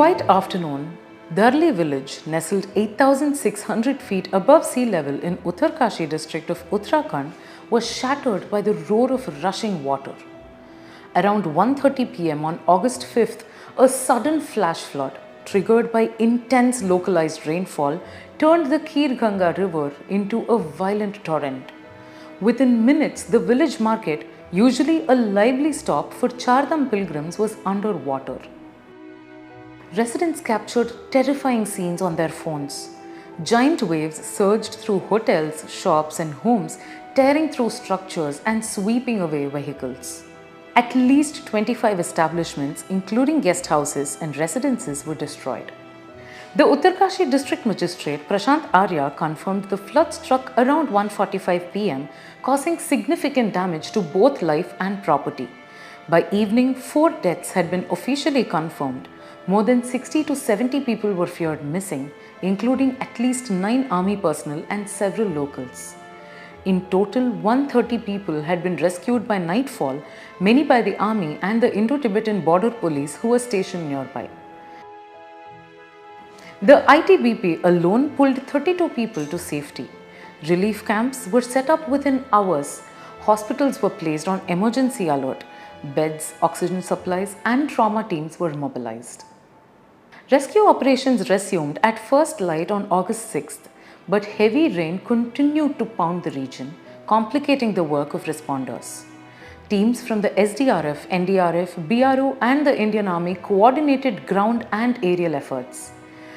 quiet afternoon, Dharali village, nestled 8,600 feet above sea level in Uttarkashi district of Uttarakhand, was shattered by the roar of rushing water. Around 1:30 p.m. on August 5th, a sudden flash flood, triggered by intense localized rainfall, turned the Kheer Ganga river into a violent torrent. Within minutes, the village market, usually a lively stop for Chardham pilgrims, was under water. Residents captured terrifying scenes on their phones. Giant waves surged through hotels, shops, and homes, tearing through structures and sweeping away vehicles. At least 25 establishments, including guest houses and residences, were destroyed. The Uttarkashi district magistrate Prashant Arya confirmed the flood struck around 1:45 p.m., causing significant damage to both life and property. By evening, 4 deaths had been officially confirmed. More than 60 to 70 people were feared missing, including at least 9 army personnel and several locals. In total, 130 people had been rescued by nightfall, many by the army and the Indo-Tibetan border police who were stationed nearby. The ITBP alone pulled 32 people to safety. Relief camps were set up within hours. Hospitals were placed on emergency alert. Beds, oxygen supplies, and trauma teams were mobilized. Rescue operations resumed at first light on August 6th, but heavy rain continued to pound the region, complicating the work of responders. Teams from the SDRF, NDRF, BRO, and the Indian Army coordinated ground and aerial efforts.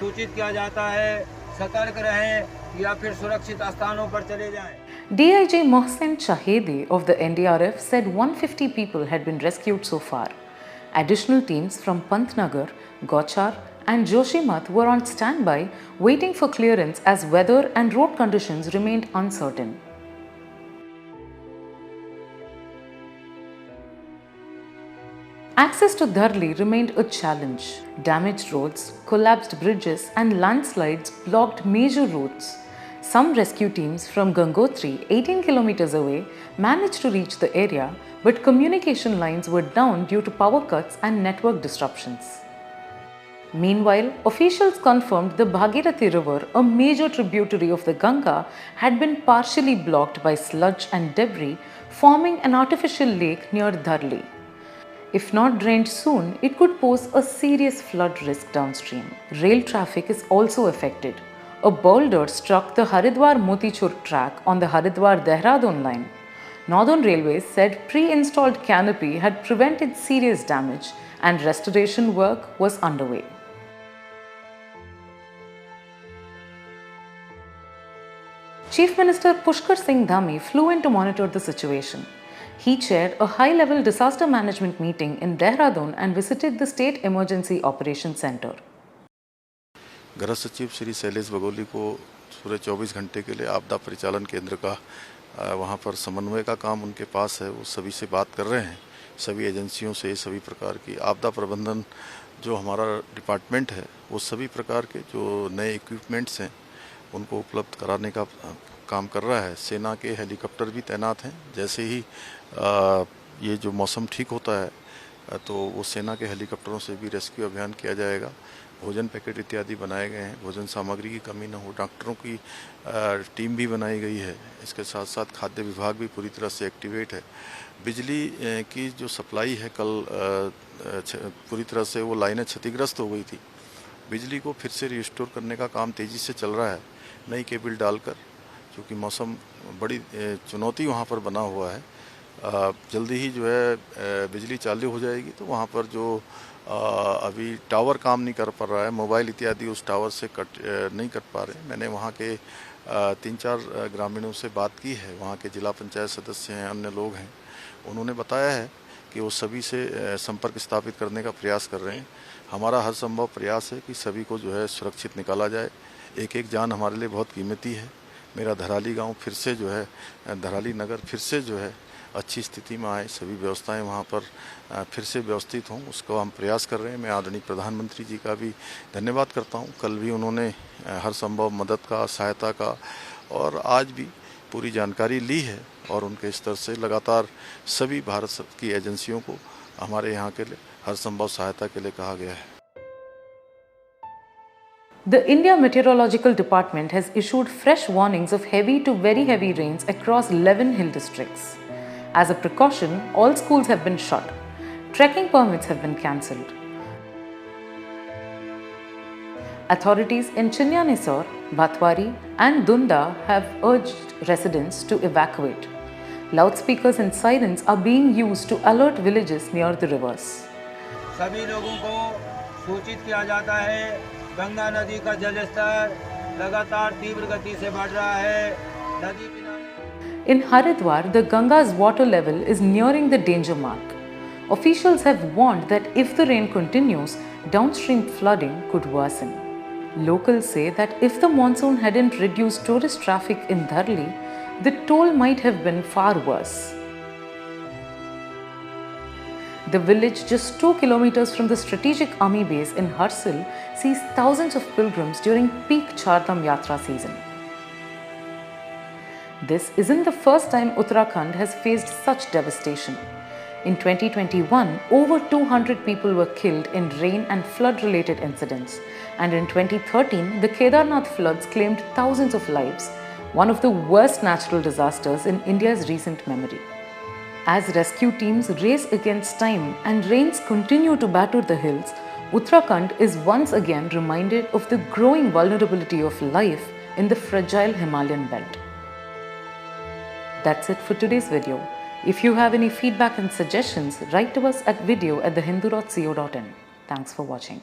सूचित किया जाता है, सतर्क रहें या फिर सुरक्षित स्थानों पर चले जाएं. DIG Mohsen Chahede of the NDRF said 150 people had been rescued so far. Additional teams from Pantnagar, Gochar, and Joshimath were on standby, waiting for clearance as weather and road conditions remained uncertain. Access to Dharali remained a challenge. Damaged roads, collapsed bridges, and landslides blocked major routes. Some rescue teams from Gangotri, 18 kilometers away, managed to reach the area, but communication lines were down due to power cuts and network disruptions. Meanwhile, officials confirmed the Bhagirathi River, a major tributary of the Ganga, had been partially blocked by sludge and debris, forming an artificial lake near Dharali. If not drained soon, it could pose a serious flood risk downstream. Rail traffic is also affected. A boulder struck the Haridwar-Motichur track on the Haridwar-Dehradun line. Northern Railways said pre-installed canopy had prevented serious damage and restoration work was underway. Chief Minister Pushkar Singh Dhami flew in to monitor the situation. He chaired a high-level disaster management meeting in Dehradun and visited the State Emergency Operations Center. गृह सचिव श्री शैलेश बगोली को पूरे 24 घंटे के लिए आपदा परिचालन केंद्र का वहां पर समन्वय का काम उनके पास है। वो सभी से बात कर रहे हैं, सभी एजेंसियों से सभी प्रकार की आपदा प्रबंधन जो हमारा डिपार्टमेंट है वो सभी प्रकार के जो नए इक्विपमेंट्स हैं उनको उपलब्ध कराने का काम कर रहा है। सेना के हेलीकॉप्टर भी तैनात हैं। जैसे ही ये जो मौसम ठीक होता है तो वो सेना के हेलीकॉप्टरों से भी रेस्क्यू अभियान किया जाएगा। भोजन पैकेट इत्यादि बनाए गए हैं, भोजन सामग्री की कमी न हो, डॉक्टरों की टीम भी बनाई गई है। इसके साथ साथ खाद्य विभाग भी पूरी तरह से एक्टिवेट है। बिजली की जो सप्लाई है कल पूरी तरह से वो लाइनें क्षतिग्रस्त हो गई थी। बिजली को फिर से रिस्टोर करने का काम तेज़ी से चल रहा है, नई केबल डालकर, क्योंकि मौसम बड़ी चुनौती वहाँ पर बना हुआ है। जल्दी ही जो है बिजली चालू हो जाएगी तो वहाँ पर जो अभी टावर काम नहीं कर पा रहा है, मोबाइल इत्यादि उस टावर से नहीं कर पा रहे। मैंने वहाँ के 3-4 ग्रामीणों से बात की है, वहाँ के जिला पंचायत सदस्य हैं, अन्य लोग हैं। उन्होंने बताया है कि वो सभी से संपर्क स्थापित करने का प्रयास कर रहे हैं। हमारा हर संभव प्रयास है कि सभी को जो है सुरक्षित निकाला जाए। एक एक जान हमारे लिए बहुत कीमती है। मेरा धराली गाँव फिर से जो है, धराली नगर फिर से जो है अच्छी स्थिति में आए, सभी व्यवस्थाएं वहाँ पर फिर से व्यवस्थित हों, उसको हम प्रयास कर रहे हैं। मैं आदरणीय प्रधानमंत्री जी का भी धन्यवाद करता हूँ। कल भी उन्होंने हर संभव मदद का, सहायता का और आज भी पूरी जानकारी ली है और उनके स्तर से लगातार सभी भारत की एजेंसियों को हमारे यहाँ के लिए हर संभव सहायता के लिए कहा गया है। The India Meteorological Department has issued fresh warnings of heavy to very heavy rains across 11 hill districts. As a precaution, all schools have been shut. Trekking permits have been cancelled. Authorities in Chinyanisor, Bhatwari and Dunda have urged residents to evacuate. Loudspeakers and sirens are being used to alert villages near the rivers. सभी लोगों को सूचित किया जाता है गंगा नदी का जलस्तर लगातार तीव्र गति से बढ़ रहा है नदी किनारे In Haridwar, the Ganga's water level is nearing the danger mark. Officials have warned that if the rain continues, downstream flooding could worsen. Locals say that if the monsoon hadn't reduced tourist traffic in Dharali, the toll might have been far worse. The village just 2 kilometers from the strategic army base in Harsil sees thousands of pilgrims during peak Chardham Yatra season. This isn't the first time Uttarakhand has faced such devastation. In 2021, over 200 people were killed in rain and flood-related incidents. And in 2013, the Kedarnath floods claimed thousands of lives, one of the worst natural disasters in India's recent memory. As rescue teams race against time and rains continue to batter the hills, Uttarakhand is once again reminded of the growing vulnerability of life in the fragile Himalayan belt. That's it for today's video. If you have any feedback and suggestions, write to us at video@thehindu.co.in. Thanks for watching.